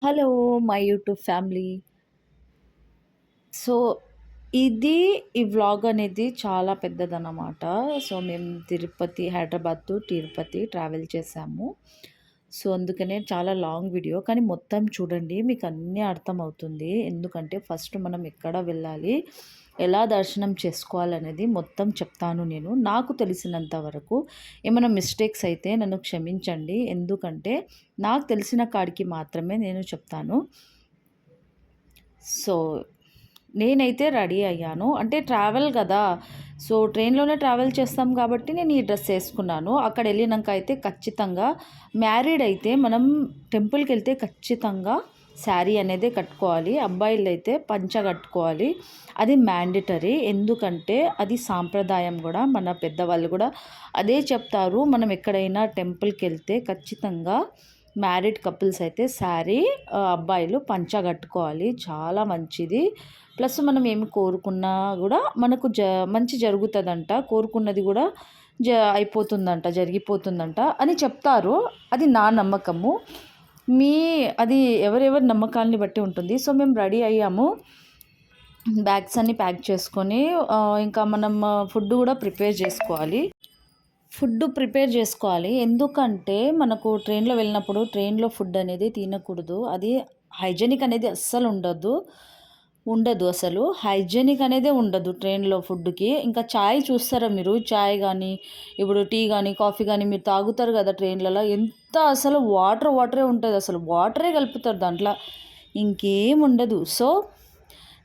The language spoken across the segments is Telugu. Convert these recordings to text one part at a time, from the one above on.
Hello! My YouTube family. So, ఇది ఈ వ్లాగ్ అనేది చాలా పెద్దదనమాట. సో, మేము తిరుపతి, హైదరాబాద్ టు తిరుపతి ట్రావెల్ చేశాము. సో, అందుకనే చాలా లాంగ్ వీడియో. కానీ మొత్తం చూడండి మీకు అన్నీ అర్థమవుతుంది. ఎందుకంటే ఫస్ట్ మనం ఎక్కడ వెళ్ళాలి, ఎలా దర్శనం చేసుకోవాలనేది మొత్తం చెప్తాను నేను. నాకు తెలిసినంత వరకు ఏమైనా మిస్టేక్స్ అయితే నన్ను క్షమించండి. ఎందుకంటే నాకు తెలిసిన కాడికి మాత్రమే నేను చెప్తాను. సో, నేనైతే రెడీ అయ్యాను. అంటే ట్రావెల్ గదా! సో, ట్రైన్‌లోనే ట్రావెల్ చేస్తాం కాబట్టి నేను ఈ డ్రెస్ ఏసుకున్నాను. అక్కడెళ్ళినంక అయితే ఖచ్చితంగా మ్యారీడ్ అయితే మనం టెంపుల్‌కెళ్తే ఖచ్చితంగా శారీ అనేదే కట్టుకోవాలి. అబ్బాయిలైతే పంచ కట్టుకోవాలి. అది మ్యాండేటరీ. ఎందుకంటే అది సాంప్రదాయం గూడా. మన పెద్దవాళ్ళు గూడా అదే చెప్తారు. మనం ఎక్కడైనా టెంపుల్‌కెళ్తే ఖచ్చితంగా మ్యారీడ్ కపుల్స్ అయితే శారీ, అబ్బాయిలు పంచ కట్టుకోవాలి. చాలా మంచిది. ప్లస్ మనం ఏమి కోరుకున్నా గూడా మనకు మంచి జరుగుతదంట. కోరుకున్నది గూడా అయిపోతుందంట, జరిగిపోతుందంట అని చెప్తారు. అది నా నమ్మకము. మీ అది ఎవరెవరి నమ్మకాల్ని బట్టి ఉంటుంది. సో, మేము రెడీ అయ్యాము. బ్యాగ్స్ అన్నీ ప్యాక్ చేసుకొని ఇంకా మనం ఫుడ్ గూడా ప్రిపేర్ చేసుకోవాలి. ఎందుకంటే మనకు ట్రైన్‌లో వెళ్ళినప్పుడు ట్రైన్‌లో ఫుడ్ అనేది తినకూడదు. అది హైజీనిక్ అనేది అస్సలు ఉండదు అసలు. హైజీనిక్ అనేదే ఉండదు ట్రైన్‌లో ఫుడ్‌కి. ఇంకా చాయ్ చూస్తారా మీరు? చాయ్ గానీ, ఇప్పుడు టీ గానీ, కాఫీ గానీ మీరు తాగుతారు కదా ట్రైన్‌లలో. ఎంత అసలు వాటరే ఉంటదసలు. వాటరే కలుపుతారు దాంట్ల. ఇంకేం ఉండదు. సో,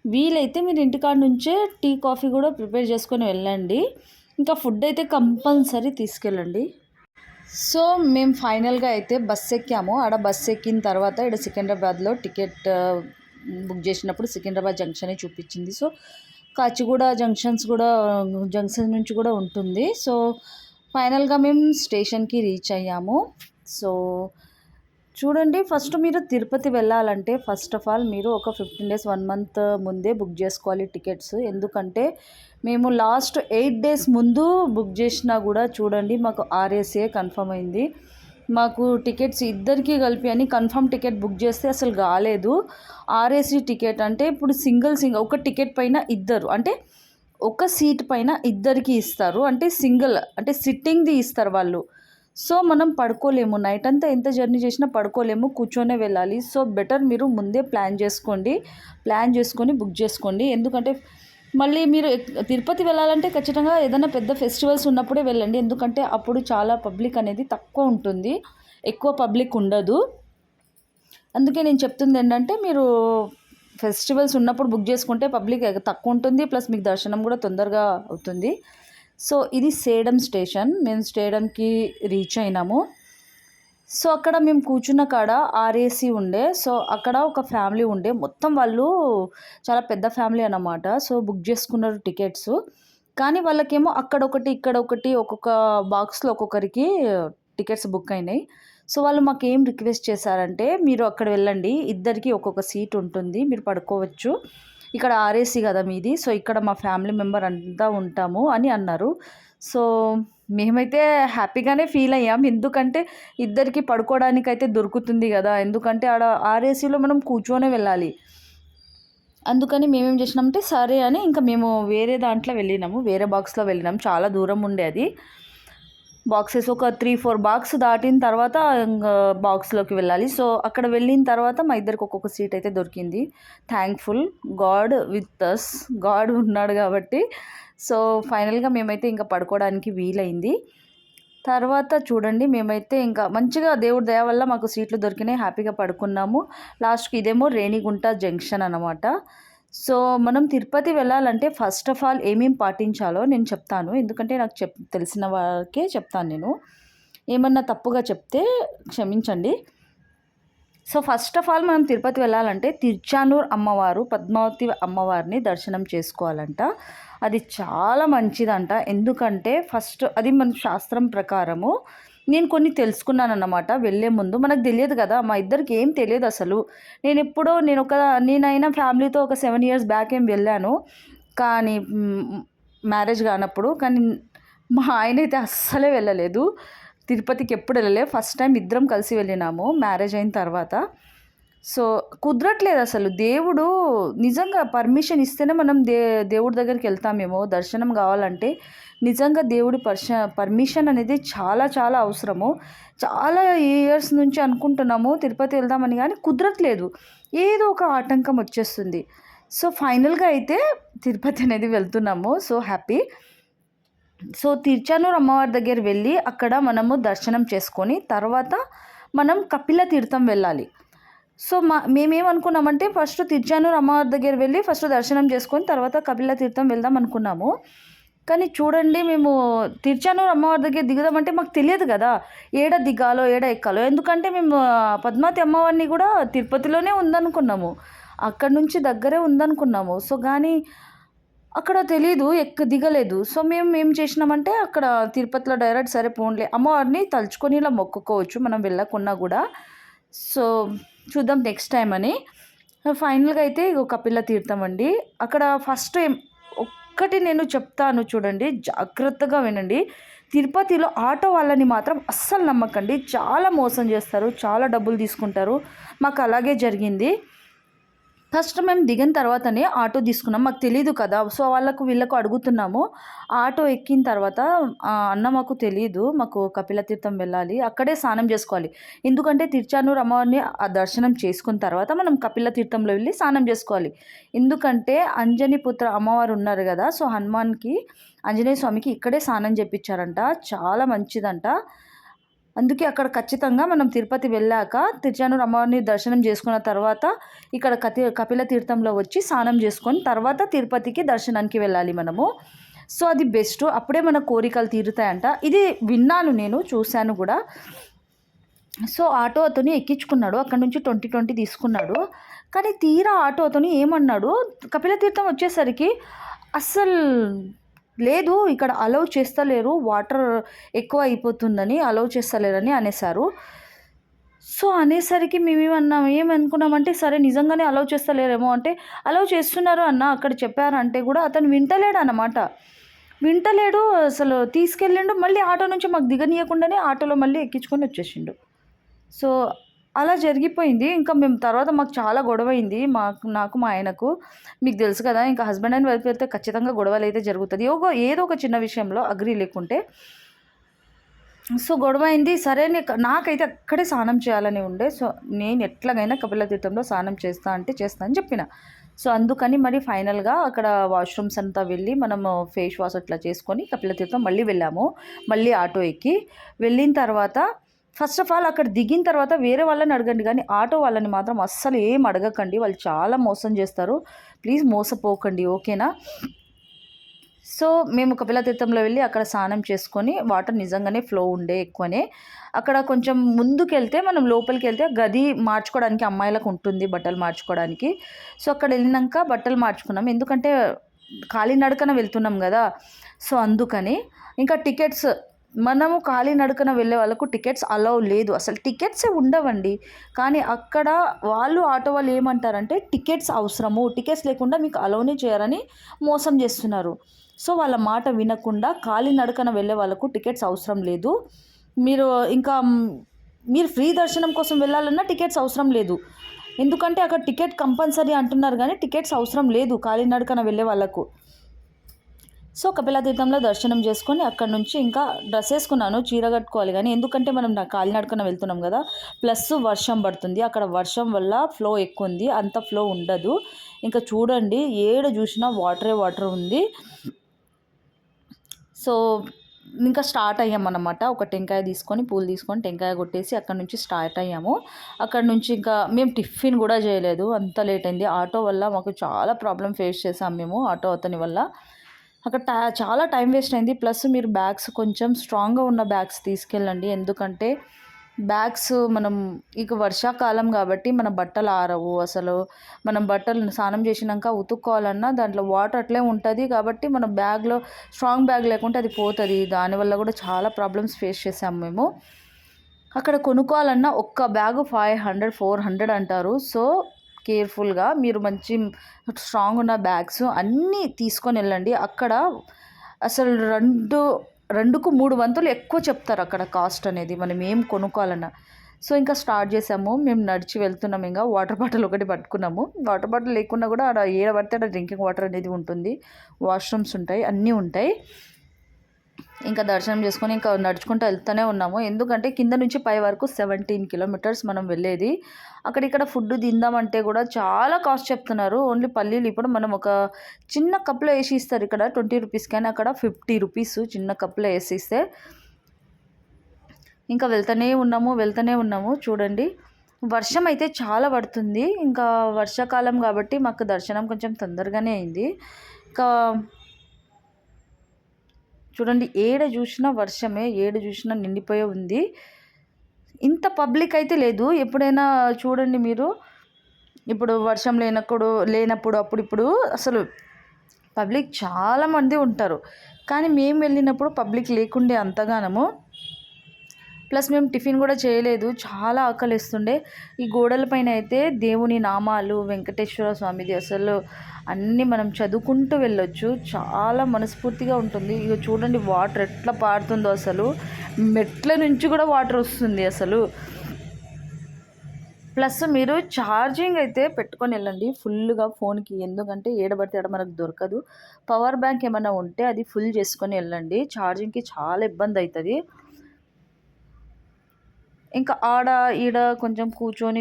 వీలైతే మీరు ఇంటికాడ నుంచే టీ, కాఫీ గూడా ప్రిపేర్ చేసుకొని వెళ్ళండి. ఇంకా ఫుడ్ అయితే కంపల్సరీ తీసుకెళ్ళండి. సో, మేము ఫైనల్‌గా అయితే బస్ ఎక్కాము. ఆడ బస్ ఎక్కిన తర్వాత ఈడ సికింద్రాబాద్‌లో టికెట్ బుక్ చేసినప్పుడు సికింద్రాబాద్ జంక్షనే చూపించింది. సో, కాచిగూడ జంక్షన్ నుంచి కూడా ఉంటుంది. సో, ఫైనల్‌గా మేము స్టేషన్‌కి రీచ్ అయ్యాము. సో, చూడండి, ఫస్ట్ మీరు తిరుపతి వెళ్ళాలంటే ఫస్ట్ ఆఫ్ ఆల్ మీరు ఒక 15 డేస్, 1 మంత్ ముందే బుక్ చేసుకోవాలి టికెట్స్. ఎందుకంటే మేము లాస్ట్ 8 డేస్ ముందు బుక్ చేసినా కూడా చూడండి మాకు ఆర్ఏసీ కన్ఫర్మ్ అయింది. మాకు టికెట్స్ ఇద్దరికీ కలిపి అని కన్ఫర్మ్ టికెట్ బుక్ చేస్తే అసలు కాలేదు. ఆర్ఏసీ టికెట్ అంటే ఇప్పుడు సింగిల్ ఒక టికెట్ పైన ఇద్దరు, అంటే ఒక సీట్ పైన ఇద్దరికి ఇస్తారు. అంటే సింగిల్ అంటే సిట్టింగ్ది ఇస్తారు వాళ్ళు. సో, మనం పడుకోలేము. నైట్ అంతా ఎంత జర్నీ చేసినా పడుకోలేము. కూర్చొనే వెళ్ళాలి. సో, బెటర్ మీరు ముందే ప్లాన్ చేసుకొని బుక్ చేసుకోండి. ఎందుకంటే మళ్ళీ మీరు తిరుపతి వెళ్ళాలంటే ఖచ్చితంగా ఏదైనా పెద్ద ఫెస్టివల్స్ ఉన్నప్పుడే వెళ్ళండి. ఎందుకంటే అప్పుడు చాలా పబ్లిక్ అనేది తక్కువ ఉంటుంది. ఎక్కువ పబ్లిక్ ఉండదు. అందుకే నేను చెప్తుంది ఏంటంటే మీరు ఫెస్టివల్స్ ఉన్నప్పుడు బుక్ చేసుకుంటే పబ్లిక్ తక్కువ ఉంటుంది. ప్లస్ మీకు దర్శనం కూడా తొందరగా అవుతుంది. సో, ఇది సేడం స్టేషన్. మేము స్టేడంకి రీచ్ అయినాము. సో, అక్కడ మేము కూర్చున్న కాడ ఆర్ఏసీ ఉండే. సో, అక్కడ ఒక ఫ్యామిలీ ఉండే. మొత్తం వాళ్ళు చాలా పెద్ద ఫ్యామిలీ అన్నమాట. సో, బుక్ చేసుకున్నారు టికెట్స్. కానీ వాళ్ళకేమో అక్కడొకటి, ఇక్కడొకటి ఒక్కొక్క బాక్స్‌లో ఒక్కొక్కరికి టికెట్స్ బుక్ అయినాయి. సో, వాళ్ళు మాకేం రిక్వెస్ట్ చేశారంటే, "మీరు అక్కడ వెళ్ళండి. ఇద్దరికీ ఒక్కొక్క సీట్ ఉంటుంది. మీరు పడుకోవచ్చు. ఇక్కడ ఆర్ఏసీ కదా మీది. సో, ఇక్కడ మా ఫ్యామిలీ మెంబర్ అంతా ఉంటాము" అని అన్నారు. సో, మేమైతే హ్యాపీగానే ఫీల్ అయ్యాం. ఎందుకంటే ఇద్దరికి పడుకోవడానికైతే దొరుకుతుంది గదా! ఎందుకంటే ఆడ ఆర్ఏసీలో మనం కూర్చొనే వెళ్ళాలి. అందుకని మేమేం చేసినామంటే సరే అని ఇంకా మేము వేరే దాంట్లో వెళ్ళినాము. వేరే బాక్స్‌లో వెళ్ళినాము. చాలా దూరం ఉండే అది. బాక్సెస్ ఒక 3, 4 బాక్స్ దాటిన తర్వాత ఇంగా బాక్స్‌లోకి వెళ్ళాలి. సో, అక్కడ వెళ్ళిన తర్వాత మా ఇద్దరికి ఒక్కొక్క సీట్ అయితే దొరికింది. Thankful god with us. God ఉన్నాడు కాబట్టి. సో, ఫైనల్‌గా మేమైతే ఇంకా పడుకోవడానికి వీలైంది. తర్వాత చూడండి మేమైతే ఇంకా మంచిగా దేవుడి దయ వల్ల మాకు సీట్లు దొరికినాయి. హ్యాపీగా పడుకున్నాము. లాస్ట్‌కి ఇదేమో రేణిగుంట జంక్షన్ అనమాట. సో, మనం తిరుపతి వెళ్ళాలంటే ఫస్ట్ ఆఫ్ ఆల్ ఏమేం పాటించాలో నేను చెప్తాను. ఎందుకంటే నాకు తెలిసిన వరకే చెప్తాను నేను. ఏమన్నా తప్పుగా చెప్తే క్షమించండి. సో, ఫస్ట్ ఆఫ్ ఆల్ మనం తిరుపతి వెళ్ళాలంటే తిరుచానూర్ అమ్మవారు, పద్మావతి అమ్మవారిని దర్శనం చేసుకోవాలంట. అది చాలా మంచిదంట. ఎందుకంటే ఫస్ట్ అది మన శాస్త్రం ప్రకారము నేను కొన్ని తెలుసుకున్నానన్నమాట వెళ్ళే ముందు. మనకు తెలియదు కదా! మా ఇద్దరికి ఏం తెలియదసలు. నేనైనా ఫ్యామిలీతో ఒక 7 ఇయర్స్ బ్యాక్ వెళ్ళాను. కానీ మ్యారేజ్ కానప్పుడు. కానీ మా ఆయనైతే అస్సలే వెళ్ళలేదు. తిరుపతికి ఎప్పుడు వెళ్ళలే. ఫస్ట్ టైం ఇద్దరం కలిసి వెళ్ళినాము మ్యారేజ్ అయిన తర్వాత. సో, కుదరట్లేదు అసలు. దేవుడు నిజంగా పర్మిషన్ ఇస్తేనే మనం దేవుడి దగ్గరికెళ్తామేమో. దర్శనం గావాలంటే నిజంగా దేవుడి పర్మిషన్ అనేది చాలా చాలా అవసరము. చాలా ఇయర్స్ నుంచి అనుకుంటున్నాము తిరుపతి వెళ్దామని గానీ కుదరట్లేదు. ఏదో ఒక ఆటంకం వచ్చేస్తుంది. సో, ఫైనల్‌గా అయితే తిరుపతి అనేది వెళ్తున్నాము. So happy. సో, తిరుచానూరు అమ్మవారి దగ్గర వెళ్ళి అక్కడ మనము దర్శనం చేసుకొని తర్వాత మనం కపిల తీర్థం వెళ్ళాలి. సో, మేమేమనుకున్నామంటే ఫస్ట్ తిరుచానూరు అమ్మవారి దగ్గర వెళ్ళి ఫస్ట్ దర్శనం చేసుకొని తర్వాత కపిల తీర్థం వెళ్దాం అనుకున్నాము. కానీ చూడండి మేము తిరుచానూరు అమ్మవారి దగ్గర దిగుదామంటే మాకు తెలియదు కదా! ఏడ దిగాలో, ఏడ ఎక్కాలో. ఎందుకంటే మేము పద్మావతి అమ్మవారిని కూడా తిరుపతిలోనే ఉందనుకున్నాము. అక్కడి నుంచి దగ్గరే ఉందనుకున్నాము. సో, కానీ అక్కడ తెలీదు. దిగలేదు. సో, మేము ఏం చేసినామంటే అక్కడ తిరుపతిలో డైరెక్ట్ సరే పోన్లే అమ్మవారిని తలుచుకొని ఇలా మొక్కుకోవచ్చు మనం వెళ్ళకున్నా గూడా. సో, చూద్దాం నెక్స్ట్ టైమ్ అని. ఫైనల్‌గా అయితే ఇగో కపిల తీర్థం అండి. అక్కడ ఫస్ట్ ఒక్కటి నేను చెప్తాను చూడండి. జాగ్రత్తగా వినండి. తిరుపతిలో ఆటో వాళ్ళని మాత్రం అస్సలు నమ్మకండి. చాలా మోసం చేస్తారు. చాలా డబ్బులు తీసుకుంటారు. మాకు అలాగే జరిగింది. ఫస్ట్ మేము దిగిన తర్వాతనే ఆటో తీసుకున్నాం. మాకు తెలీదు కదా! సో, వీళ్ళకు అడుగుతున్నాము. ఆటో ఎక్కిన తర్వాత అన్న మాకు తెలీదు. మాకు కపిలతీర్థం వెళ్ళాలి. అక్కడే స్నానం చేసుకోవాలి. ఎందుకంటే తిరుచానూరు అమ్మవారిని దర్శనం చేసుకున్న తర్వాత మనం కపిలతీర్థంలో వెళ్ళి స్నానం చేసుకోవాలి. ఎందుకంటే అంజనీపుత్ర అమ్మవారు ఉన్నారు కదా! సో, హనుమాన్‌కి ఆంజనేయ స్వామికి ఇక్కడే స్నానం చేపిచ్చారంట. చాలా మంచిదంట. అందుకే అక్కడ ఖచ్చితంగా మనం తిరుపతి వెళ్ళాక తిరుచానూరు అమ్మవారిని దర్శనం చేసుకున్న తర్వాత ఇక్కడ కపిల తీర్థంలో వచ్చి స్నానం చేసుకొని తర్వాత తిరుపతికి దర్శనానికి వెళ్ళాలి మనము. సో, అది బెస్ట్. అప్పుడే మన కోరికలు తీరుతాయంట. ఇది విన్నాను, నేను చూశాను కూడా. సో, ఆటో అతను ఎక్కించుకున్నాడు. అక్కడ నుంచి 20 తీసుకున్నాడు. కానీ తీరా ఆటో అతను ఏమన్నాడు, కపిల తీర్థం వచ్చేసరికి అస్సలు లేదు ఇక్కడ అలౌ చేస్తలేరు, వాటర్ ఎక్కువ అయిపోతుందని అలౌ చేస్తలేరని అనేసారు. సో, అనేసరికి ఏమనుకున్నామంటే సరే నిజంగానే అలౌ చేస్తలేరేమో అంటే, అలౌ చేస్తున్నారు అన్న అక్కడ చెప్పారంటే కూడా అతను వింటలేడనమాట. వింటలేడు, అసలు తీసుకెళ్ళిండు. మళ్ళీ ఆటో నుంచి మాకు దిగనీయకుండానే ఆటోలో మళ్ళీ ఎక్కించుకొని వచ్చేసిండు. సో, అలా జరిగిపోయింది. ఇంకా మేము తర్వాత మాకు చాలా గొడవయింది. నాకు మా ఆయనకు. మీకు తెలుసు కదా! ఇంకా హస్బెండ్ అండ్ వైఫ్ అయితే ఖచ్చితంగా గొడవలైతే జరుగుతది. ఏదో ఒక చిన్న విషయంలో అగ్రీ లేకుంటే. సో, గొడవయింది. సరే నాకైతే అక్కడే స్నానం చేయాలని ఉండే. సో, నేను ఎట్లాగైనా కపిల తీర్థంలో స్నానం చేస్తా అంటే చేస్తా అని చెప్పిన. సో, అందుకని మరి ఫైనల్‌గా అక్కడ వాష్‌రూమ్స్ అంతా వెళ్ళి మనము ఫేస్ వాష్ అట్లా చేసుకొని కపిల తీర్థం మళ్ళీ వెళ్ళాము. మళ్ళీ ఆటో ఎక్కి వెళ్ళిన తర్వాత ఫస్ట్ ఆఫ్ ఆల్ అక్కడ దిగిన తర్వాత వేరే వాళ్ళని అడగండి కానీ ఆటో వాళ్ళని మాత్రం అస్సలు ఏం అడగకండి. వాళ్ళు చాలా మోసం చేస్తారు. ప్లీజ్ మోసపోకండి, ఓకేనా? సో, మేము కపిల తీర్థంలో వెళ్ళి అక్కడ స్నానం చేసుకొని వాటర్ నిజంగానే ఫ్లో ఉండే ఎక్కువనే. అక్కడ కొంచెం ముందుకెళ్తే మనం లోపలికెళ్తే గది మార్చుకోవడానికి అమ్మాయిలకు ఉంటుంది బట్టలు మార్చుకోవడానికి. సో, అక్కడ వెళ్ళినాక బట్టలు మార్చుకున్నాం. ఎందుకంటే కాలినడకన వెళ్తున్నాం కదా! సో, అందుకని. ఇంకా టికెట్స్ మనము కాలినడకన వెళ్ళే వాళ్ళకు టికెట్స్ అలౌ లేదు. అసలు టికెట్సే ఉండవండి. కానీ అక్కడ ఆటో వాళ్ళు ఏమంటారంటే టికెట్స్ అవసరము. టికెట్స్ లేకుండా మీకు అలౌనే చేయరని మోసం చేస్తున్నారు. సో, వాళ్ళ మాట వినకుండా కాలినడకన వెళ్ళే వాళ్ళకు టికెట్స్ అవసరం లేదు. మీరు ఇంకా మీరు ఫ్రీ దర్శనం కోసం వెళ్ళాలన్నా టికెట్స్ అవసరం లేదు. ఎందుకంటే అక్కడ టికెట్ కంపల్సరీ అంటున్నారు కానీ టికెట్స్ అవసరం లేదు కాలినడకన వెళ్ళే వాళ్ళకు. సో, కపిల తీర్థంలో దర్శనం చేసుకొని అక్కడి నుంచి ఇంకా డ్రెస్ వేసుకున్నాను. చీర కట్టుకోవాలి కానీ ఎందుకంటే మనం కాలినడకన వెళ్తున్నాం కదా! ప్లస్ వర్షం పడుతుంది. అక్కడ వర్షం వల్ల ఫ్లో ఎక్కువ ఉంది. అంత ఫ్లో ఉండదు. ఇంకా చూడండి ఏడ చూసినా వాటర్ ఉంది. సో, ఇంకా స్టార్ట్ అయ్యామన్నమాట. ఒక టెంకాయ తీసుకొని పూలు తీసుకొని టెంకాయ కొట్టేసి అక్కడి నుంచి స్టార్ట్ అయ్యాము. అక్కడి నుంచి ఇంకా మేము టిఫిన్ కూడా చేయలేదు. అంత లేట్ అయింది. ఆటో వల్ల మాకు చాలా ప్రాబ్లమ్ ఫేస్ చేసాం మేము ఆటో అతని వల్ల. అక్కడ చాలా టైం వేస్ట్ అయింది. ప్లస్ మీరు బ్యాగ్స్ కొంచెం స్ట్రాంగ్గా ఉన్న బ్యాగ్స్ తీసుకెళ్ళండి. ఎందుకంటే బ్యాగ్స్ మనం ఇక వర్షాకాలం కాబట్టి మన బట్టలు ఆరవు. అసలు మనం బట్టలు స్నానం చేసినాక ఉతుక్కోవాలన్నా దాంట్లో వాటర్ అట్లే ఉంటుంది. కాబట్టి మన బ్యాగ్లో స్ట్రాంగ్ బ్యాగ్ లేకుంటే అది పోతుంది. దానివల్ల కూడా చాలా ప్రాబ్లమ్స్ ఫేస్ చేసాము మేము. అక్కడ కొనుక్కోవాలన్నా ఒక్క బ్యాగు 500, 400 అంటారు. సో, కేర్ఫుల్గా మీరు మంచి స్ట్రాంగ్ ఉన్న బ్యాగ్స్ అన్నీ తీసుకొని వెళ్ళండి. అక్కడ అసలు 2కు 3 వంతులు ఎక్కువ చెప్తారు అక్కడ కాస్ట్ అనేది మనం ఏం కొనుక్కోవాలన్నా. సో ఇంకా స్టార్ట్ చేసాము. మేము నడిచి వెళ్తున్నాము. ఇంకా వాటర్ బాటిల్ ఒకటి పట్టుకున్నాము. వాటర్ బాటిల్ లేకున్నా కూడా ఆడ ఏడ పడితే ఆడ డ్రింకింగ్ వాటర్ అనేది ఉంటుంది, వాష్రూమ్స్ ఉంటాయి, అన్నీ ఉంటాయి. ఇంకా దర్శనం చేసుకొని ఇంకా నడుచుకుంటూ వెళ్తూనే ఉన్నాము. ఎందుకంటే కింద నుంచి పై వరకు 17 కిలోమీటర్స్ మనం వెళ్ళేది. అక్కడిక్కడ ఫుడ్ తిందామంటే కూడా చాలా కాస్ట్ చెప్తున్నారు. ఓన్లీ పల్లీలు ఇప్పుడు మనం ఒక చిన్న కప్లో వేసి ఇస్తారు ఇక్కడ 20 రూపీస్, కానీ అక్కడ 50 రూపీస్ చిన్న కప్లో వేసి ఇస్తే. ఇంకా వెళ్తూనే ఉన్నాము. చూడండి, వర్షం అయితే చాలా పడుతుంది. ఇంకా వర్షాకాలం కాబట్టి మాకు దర్శనం కొంచెం తొందరగానే అయింది. ఇంకా చూడండి, ఏడ చూసినా వర్షమే, ఏడ చూసినా నిండిపోయే ఉంది. ఇంత పబ్లిక్ అయితే లేదు. ఎప్పుడైనా చూడండి మీరు, ఇప్పుడు వర్షం లేనప్పుడు అప్పుడు అసలు పబ్లిక్ చాలామంది ఉంటారు. కానీ మేము వెళ్ళినప్పుడు పబ్లిక్ లేకుండే అంతగానము. ప్లస్ మేము టిఫిన్ కూడా చేయలేదు, చాలా ఆకలిస్తుండే. ఈ గోడల పైన అయితే దేవుని నామాలు, వెంకటేశ్వర స్వామిది అసలు అన్నీ మనం చదువుకుంటూ వెళ్ళొచ్చు. చాలా మనస్ఫూర్తిగా ఉంటుంది. ఇక చూడండి వాటర్ ఎట్లా పారుతుందో, అసలు మెట్ల నుంచి కూడా వాటర్ వస్తుంది అసలు. ప్లస్ మీరు ఛార్జింగ్ అయితే పెట్టుకొని వెళ్ళండి ఫుల్గా ఫోన్కి, ఎందుకంటే ఏడబడితే ఆడ మనకు దొరకదు. పవర్ బ్యాంక్ ఏమైనా ఉంటే అది ఫుల్ చేసుకొని వెళ్ళండి, ఛార్జింగ్కి చాలా ఇబ్బంది అవుతుంది. ఇంకా ఆడ ఈడ కొంచెం కూర్చొని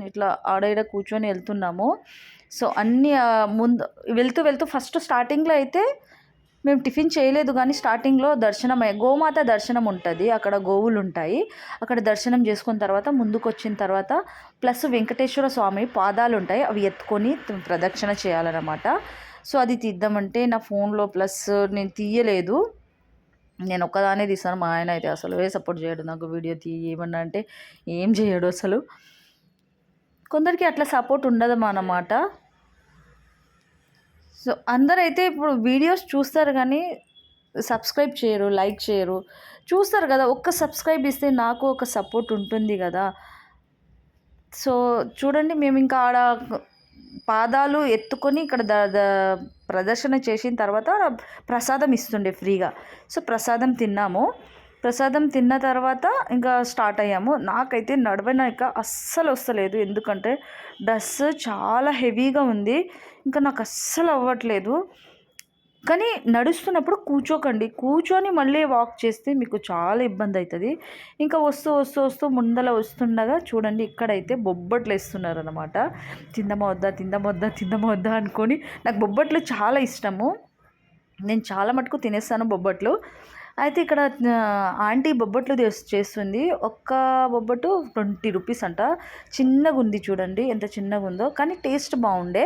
ఇట్లా ఆడ ఈడ కూర్చొని వెళ్తున్నాము. సో అన్నీ ముందు వెళ్తూ ఫస్ట్ స్టార్టింగ్లో అయితే మేము టిఫిన్ చేయలేదు, కానీ స్టార్టింగ్లో గోమాత దర్శనం ఉంటుంది. అక్కడ గోవులు ఉంటాయి, అక్కడ దర్శనం చేసుకున్న తర్వాత ముందుకు వచ్చిన తర్వాత ప్లస్ వెంకటేశ్వర స్వామి పాదాలు ఉంటాయి, అవి ఎత్తుకొని ప్రదక్షిణ చేయాలన్నమాట. సో అది తీద్దామంటే నా ఫోన్లో ప్లస్ నేను తీయలేదు, నేను ఒక్కదానే తీస్తాను. మా ఆయన అయితే అసలు సపోర్ట్ చేయడు నాకు, వీడియో ఏమన్నా అంటే ఏం చేయడు అసలు. కొందరికి అట్లా సపోర్ట్ ఉండదు అన్నమాట. సో అందరైతే ఇప్పుడు వీడియోస్ చూస్తారు కానీ సబ్స్క్రైబ్ చేయరు, లైక్ చేయరు. చూస్తారు కదా, ఒక్క సబ్స్క్రైబ్ ఇస్తే నాకు ఒక సపోర్ట్ ఉంటుంది కదా. సో చూడండి, మేము ఇంకా ఆడ పాదాలు ఎత్తుకొని ఇక్కడ ప్రదర్శన చేసిన తర్వాత ప్రసాదం ఇస్తుండే ఫ్రీగా. సో ప్రసాదం తిన్న తర్వాత ఇంకా స్టార్ట్ అయ్యాము. నాకైతే నడవనాక అస్సలు వస్తలేదు, ఎందుకంటే డ్రెస్ చాలా హెవీగా ఉంది. ఇంకా నాకు అస్సలు అవ్వట్లేదు. కానీ నడుస్తున్నప్పుడు కూర్చొని మళ్ళీ వాక్ చేస్తే మీకు చాలా ఇబ్బంది అవుతుంది. ఇంకా వస్తూ ముందర వస్తుండగా చూడండి, ఇక్కడైతే బొబ్బట్లు వేస్తున్నారు అనమాట. తిందమా వద్దా అనుకొని, నాకు బొబ్బట్లు చాలా ఇష్టము, నేను చాలా మటుకు తినేస్తాను బొబ్బట్లు. అయితే ఇక్కడ ఆంటీ బొబ్బట్లు చేస్తుంది. ఒక్క బొబ్బట్టు 20 రూపీస్ అంట. చిన్నగా ఉంది, చూడండి ఎంత చిన్నగా ఉందో, కానీ టేస్ట్ బాగుండే,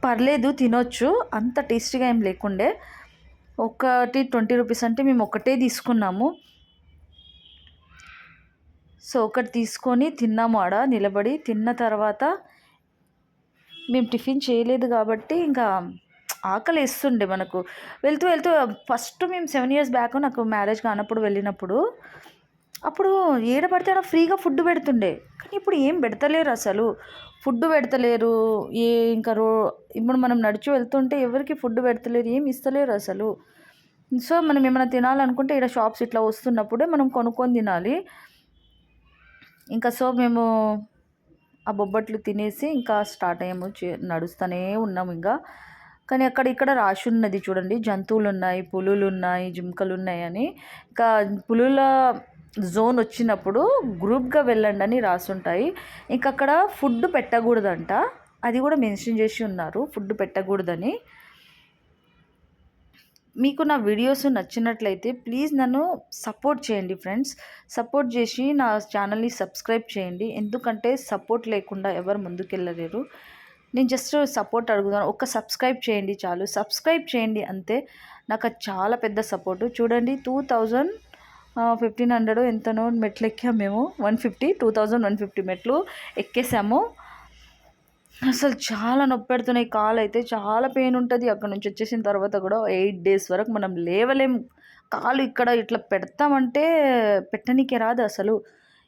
పర్లేదు తినొచ్చు, అంత టేస్టీగా ఏం లేకుండే. ఒకటి 20 రూపీస్ అంటే మేము ఒకటే తీసుకున్నాము. సో ఒకటి తీసుకొని తిన్నాము. ఆడ నిలబడి తిన్న తర్వాత మేము టిఫిన్ చేయలేదు కాబట్టి ఇంకా ఆకలి వేస్తుండే మనకు. వెళ్తూ ఫస్ట్ మేము 7 years బ్యాక్ నాకు మ్యారేజ్ కానప్పుడు వెళ్ళినప్పుడు, అప్పుడు ఏడ పడితే ఆడ ఫ్రీగా ఫుడ్ పెడుతుండే. కానీ ఇప్పుడు ఏం పెడతలేరు అసలు, ఫుడ్ పెడతలేరు. ఇంకా ఇప్పుడు మనం నడిచి వెళ్తుంటే ఎవరికి ఫుడ్ పెడతలేరు, ఏం ఇస్తలేరు అసలు. సో మనం ఏమైనా తినాలనుకుంటే ఇక్కడ షాప్స్ ఇట్లా వస్తున్నప్పుడే మనం కొనుక్కొని తినాలి. ఇంకా సో మేము ఆ బొబ్బట్లు తినేసి ఇంకా స్టార్ట్ అయ్యాము, నడుస్తూనే ఉన్నాము ఇంకా. కానీ ఇక్కడ రాసి ఉన్నది చూడండి, జంతువులు ఉన్నాయి, పులులు ఉన్నాయి, జింకలు ఉన్నాయి అని. ఇంకా పులుల జోన్ వచ్చినప్పుడు గ్రూప్గా వెళ్ళండి అని రాసుంటాయి. ఇంకా అక్కడ ఫుడ్ పెట్టకూడదంట, అది కూడా మెన్షన్ చేసి ఉన్నారు, ఫుడ్ పెట్టకూడదని. మీకు నా వీడియోస్ నచ్చినట్లయితే ప్లీజ్ నన్ను సపోర్ట్ చేయండి ఫ్రెండ్స్, సపోర్ట్ చేసి నా ఛానల్ని సబ్స్క్రైబ్ చేయండి. ఎందుకంటే సపోర్ట్ లేకుండా ఎవరు ముందుకెళ్ళలేరు. నేను జస్ట్ సపోర్ట్ అడుగుతాను, ఒక్క సబ్స్క్రైబ్ చేయండి చాలు, సబ్స్క్రైబ్ చేయండి అంతే, నాకు అది చాలా పెద్ద సపోర్టు. చూడండి 1500 ఎంతనో మెట్లు ఎక్కాము మేము, 2150 మెట్లు ఎక్కేసాము. అసలు చాలా నొప్పి పెడుతున్నాయి, కాలు అయితే చాలా పెయిన్ ఉంటుంది. అక్కడ నుంచి వచ్చేసిన తర్వాత కూడా 8 days వరకు మనం లేవలేం. కాలు ఇక్కడ ఇట్లా పెడతామంటే పెట్టనీకే రాదు అసలు.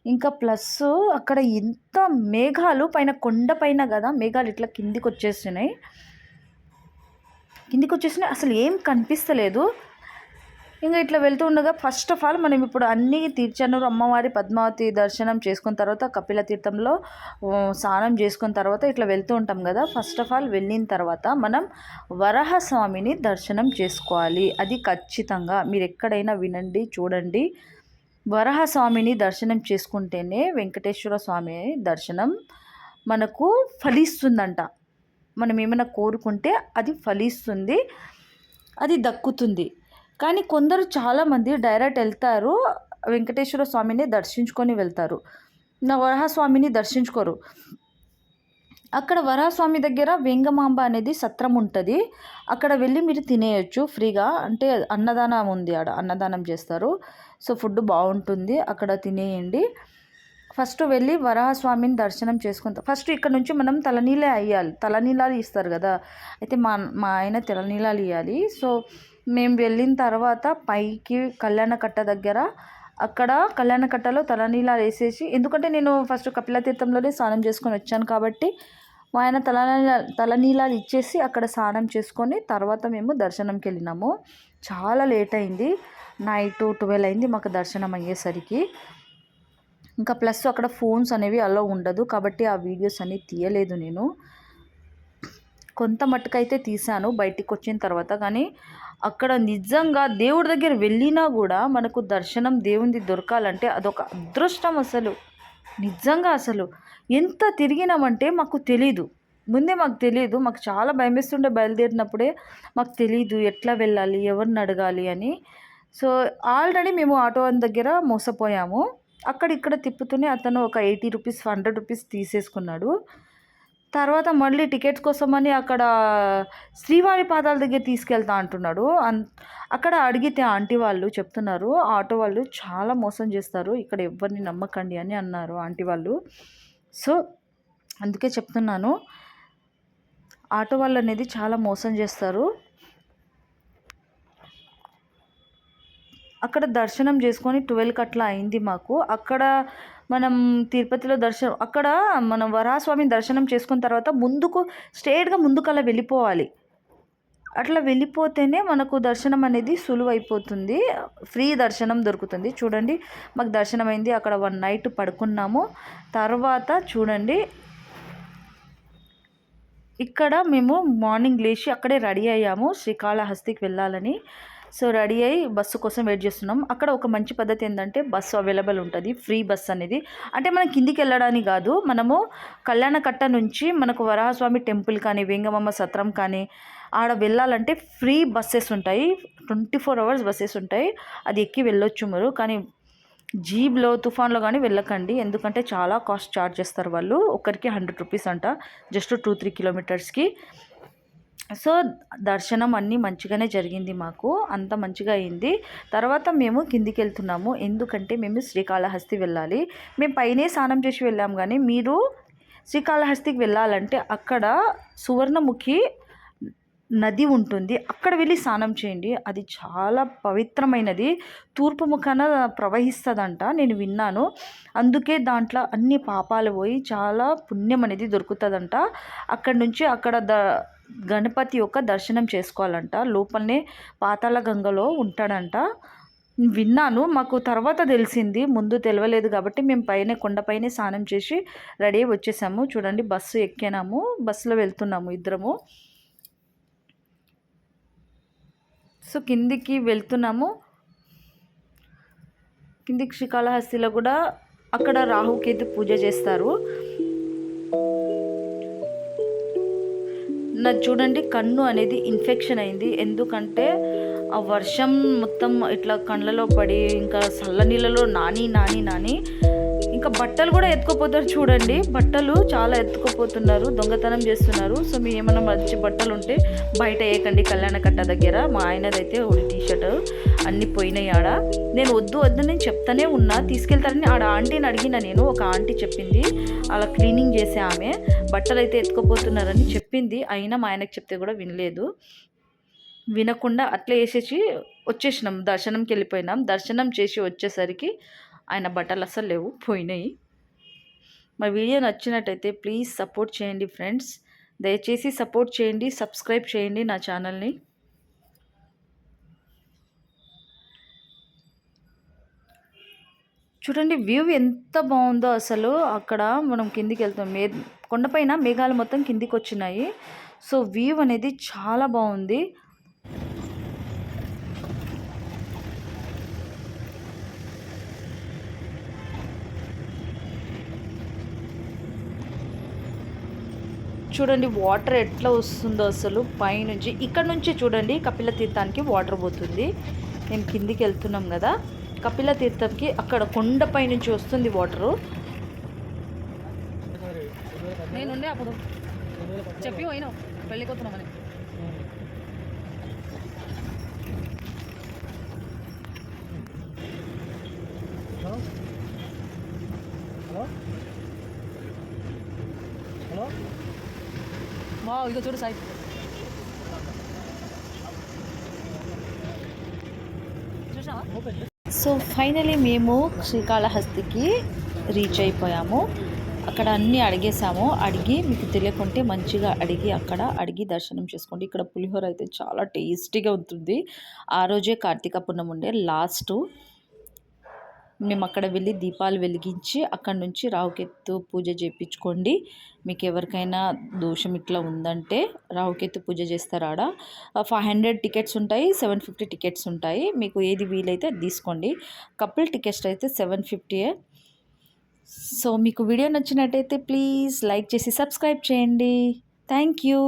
ఇంకా ప్లస్ అక్కడ ఎంత మేఘాలు పైన, కొండ పైన కదా మేఘాలు ఇట్లా కిందికి వచ్చేసినాయి, అసలు ఏం కనిపిస్తలేదు. ఇంకా ఇట్లా వెళ్తూ ఉండగా ఫస్ట్ ఆఫ్ ఆల్ మనం ఇప్పుడు అన్నీ తిరుచానూరు అమ్మవారి పద్మావతి దర్శనం చేసుకున్న తర్వాత కపిల తీర్థంలో స్నానం చేసుకున్న తర్వాత ఇట్లా వెళ్తూ ఉంటాం కదా. ఫస్ట్ ఆఫ్ ఆల్ వెళ్ళిన తర్వాత మనం వరాహస్వామిని దర్శనం చేసుకోవాలి. అది ఖచ్చితంగా మీరు ఎక్కడైనా వినండి, చూడండి. వరాహస్వామిని దర్శనం చేసుకుంటేనే వెంకటేశ్వర స్వామి దర్శనం మనకు ఫలిస్తుందంట. మనం ఏమైనా కోరుకుంటే అది ఫలిస్తుంది, అది దక్కుతుంది. కానీ కొందరు చాలామంది డైరెక్ట్ వెళ్తారు, వెంకటేశ్వర స్వామిని దర్శించుకొని వెళ్తారు, నా వరాహస్వామిని దర్శించుకోరు. అక్కడ వరాహస్వామి దగ్గర వెంగమాంబ అనేది సత్రం ఉంటుంది, అక్కడ వెళ్ళి మీరు తినేయచ్చు ఫ్రీగా. అంటే అన్నదానం ఉంది, ఆడ అన్నదానం చేస్తారు. సో ఫుడ్ బాగుంటుంది, అక్కడ తినేయండి. ఫస్ట్ వెళ్ళి వరాహస్వామిని దర్శనం చేసుకుంటాం. ఫస్ట్ ఇక్కడ నుంచి మనం తలనీళ్ళే అయ్యాలి, తలనీలాలు ఇస్తారు కదా. అయితే మా ఆయన తలనీలాలు ఇవ్వాలి. సో మేము వెళ్ళిన తర్వాత పైకి కళ్యాణకట్ట దగ్గర, అక్కడ కళ్యాణకట్టలో తలనీలాలు వేసేసి, ఎందుకంటే నేను ఫస్ట్ కపిలతీర్థంలోనే స్నానం చేసుకొని వచ్చాను కాబట్టి మా ఆయన తలనీలాలు ఇచ్చేసి అక్కడ స్నానం చేసుకొని తర్వాత మేము దర్శనంకి వెళ్ళినాము. చాలా లేట్ అయింది, నైట్ 12 అయింది మాకు దర్శనం అయ్యేసరికి. ఇంకా ప్లస్ అక్కడ ఫోన్స్ అనేవి అలో ఉండదు కాబట్టి ఆ వీడియోస్ అన్నీ తీయలేదు నేను. కొంత మట్టుకైతే తీశాను బయటికి వచ్చిన తర్వాత. కానీ అక్కడ నిజంగా దేవుడి దగ్గర వెళ్ళినా కూడా మనకు దర్శనం దేవునిది దొరకాలంటే అదొక అదృష్టం. అసలు నిజంగా అసలు ఎంత తిరిగినామంటే మాకు తెలీదు, ముందే మాకు తెలియదు. మాకు చాలా భయమేస్తుండే బయలుదేరినప్పుడే, మాకు తెలీదు ఎట్లా వెళ్ళాలి, ఎవరిని అడగాలి అని. సో ఆల్రెడీ మేము ఆటో దగ్గర మోసపోయాము. అక్కడిక్కడ తిప్పుతూనే అతను ఒక 80 రూపీస్ 100 రూపీస్ తీసేసుకున్నాడు. తర్వాత మళ్ళీ టికెట్స్ కోసమని అక్కడ శ్రీవారి పాదాల దగ్గర తీసుకెళ్తా అంటున్నాడు. అక్కడ అడిగితే ఆంటీ వాళ్ళు చెప్తున్నారు, ఆటో వాళ్ళు చాలా మోసం చేస్తారు, ఇక్కడ ఎవరిని నమ్మకండి అని అన్నారు ఆంటీ వాళ్ళు. సో అందుకే చెప్తున్నాను, ఆటో వాళ్ళు అనేది చాలా మోసం చేస్తారు. అక్కడ దర్శనం చేసుకొని 12కి అట్లా అయింది మాకు. అక్కడ మనం తిరుపతిలో దర్శనం, అక్కడ మనం వరాహస్వామి దర్శనం చేసుకున్న తర్వాత ముందుకు స్ట్రేట్గా ముందుకలా వెళ్ళిపోవాలి. అట్లా వెళ్ళిపోతేనే మనకు దర్శనం అనేది సులువు అయిపోతుంది, ఫ్రీ దర్శనం దొరుకుతుంది. చూడండి మాకు దర్శనం అయింది, అక్కడ 1 నైట్ పడుకున్నాము. తర్వాత చూడండి ఇక్కడ మేము మార్నింగ్ లేచి అక్కడే రెడీ అయ్యాము శ్రీకాళహస్తికి వెళ్ళాలని. సో రెడీ అయ్యి బస్సు కోసం వెయిట్ చేస్తున్నాం. అక్కడ ఒక మంచి పద్ధతి ఏంటంటే బస్సు అవైలబుల్ ఉంటుంది, ఫ్రీ బస్ అనేది. అంటే మనం కిందికి వెళ్ళడానికి కాదు, మనము కళ్యాణకట్ట నుంచి మనకు వరాహస్వామి టెంపుల్ కానీ వెంగమాంబ సత్రం కానీ ఆడ వెళ్ళాలంటే ఫ్రీ బస్సెస్ ఉంటాయి, 24 hours బస్సెస్ ఉంటాయి, అది ఎక్కి వెళ్ళొచ్చు మీరు. కానీ జీప్లో తుఫాన్లో కానీ వెళ్ళకండి, ఎందుకంటే చాలా కాస్ట్ ఛార్జ్ చేస్తారు వాళ్ళు. ఒకరికి 100 రూపీస్ అంట, జస్ట్ 2-3 కిలోమీటర్స్కి. సో దర్శనం అన్నీ మంచిగానే జరిగింది మాకు, అంత మంచిగా అయింది. తర్వాత మేము కిందికి వెళ్తున్నాము, ఎందుకంటే మేము శ్రీకాళహస్తి వెళ్ళాలి. మేము పైనే స్నానం చేసి వెళ్ళాం, కానీ మీరు శ్రీకాళహస్తికి వెళ్ళాలంటే అక్కడ సువర్ణముఖి నది ఉంటుంది, అక్కడ వెళ్ళి స్నానం చేయండి. అది చాలా పవిత్రమైనది, తూర్పు ముఖాన ప్రవహిస్తుందంట, నేను విన్నాను. అందుకే దాంట్లో అన్ని పాపాలు పోయి చాలా పుణ్యం అనేది దొరుకుతుందంట. అక్కడి నుంచి అక్కడ గణపతి యొక్క దర్శనం చేసుకోవాలంట, లోపలనే పాతాళ గంగలో ఉంటాడంట, విన్నాను. మాకు తర్వాత తెలిసింది, ముందు తెలియలేదు కాబట్టి మేము పైన కొండపైనే స్నానం చేసి రెడీ అయ్యి వచ్చేసాము. చూడండి బస్సు ఎక్కినాము, బస్సులో వెళ్తున్నాము ఇద్దరము. సో కిందికి వెళ్తున్నాము. కిందికి శ్రీకాళహస్తిలో కూడా అక్కడ రాహుకేతు పూజ చేస్తారు. నాకు చూడండి కన్ను అనేది ఇన్ఫెక్షన్ అయింది, ఎందుకంటే ఆ వర్షం మొత్తం ఇట్లా కళ్ళలో పడి ఇంకా చల్ల నీళ్ళలో నాని ఇంకా బట్టలు కూడా ఎత్తుకుపోతారు. చూడండి బట్టలు చాలా ఎత్తుకుపోతున్నారు, దొంగతనం చేస్తున్నారు. సో మీరు ఏమైనా మంచి బట్టలు ఉంటే బయట వేయకండి కళ్యాణకట్ట దగ్గర. మా ఆయనదైతే ఒక టీషర్ట్ అన్నీ పోయినాయి ఆడ. నేను వద్దు నేను చెప్తానే ఉన్నా, తీసుకెళ్తారని ఆడ ఆంటీని అడిగిన నేను. ఒక ఆంటీ చెప్పింది అలా క్లీనింగ్ చేసే ఆమె, బట్టలు అయితే ఎత్తుకుపోతున్నారని చెప్పింది. అయినా మా ఆయనకు చెప్తే కూడా వినకుండా అట్లా వేసేసి వచ్చేసినాం, దర్శనంకి వెళ్ళిపోయినాం. దర్శనం చేసి వచ్చేసరికి ఆయన బట్టలు అసలు లేవు, పోయినాయి. మా వీడియో నచ్చినట్టయితే ప్లీజ్ సపోర్ట్ చేయండి ఫ్రెండ్స్, దయచేసి సపోర్ట్ చేయండి, సబ్స్క్రైబ్ చేయండి నా ఛానల్ని. చూడండి వ్యూ ఎంత బాగుందో అసలు. అక్కడ మనం కిందికి వెళ్తాం, కొండపైన మేఘాలు మొత్తం కిందికి వచ్చినాయి. సో వ్యూ అనేది చాలా బాగుంది. చూడండి వాటర్ ఎట్లా వస్తుందో అసలు పైనుంచి. ఇక్కడ నుంచి చూడండి కపిల తీర్థానికి వాటర్ పోతుంది. మేము కిందికి వెళ్తున్నాం కదా, కపిల తీర్థంకి అక్కడ కొండపై నుంచి వస్తుంది వాటరు. నేనుండే అప్పుడు చెప్పి పోయినా వెళ్ళిపోతున్నామని. ఇక చూడు సాయి. సో ఫైనలీ మేము శ్రీకాళహస్తికి రీచ్ అయిపోయాము. అక్కడ అన్నీ అడిగేసాము. అడిగి మీకు తెలియకుంటే మంచిగా అడిగి దర్శనం చేసుకోండి. ఇక్కడ పులిహోర అయితే చాలా టేస్టీగా ఉంటుంది. ఆ రోజే కార్తీక పూర్ణం ఉండే లాస్ట్. మేము అక్కడ వెళ్ళి దీపాలు వెలిగించి అక్కడ నుంచి రావుకెత్తు పూజ చేయించుకోండి. మీకు ఎవరికైనా దోషం ఇట్లా ఉందంటే రావుకెత్తు పూజ చేస్తారు. ఆడ 500 టికెట్స్ ఉంటాయి, 750 టికెట్స్ ఉంటాయి. మీకు ఏది వీలైతే అది తీసుకోండి. కపుల్ టికెట్స్ అయితే 750. సో మీకు వీడియో నచ్చినట్టయితే ప్లీజ్ లైక్ చేసి సబ్స్క్రైబ్ చేయండి. Thank you.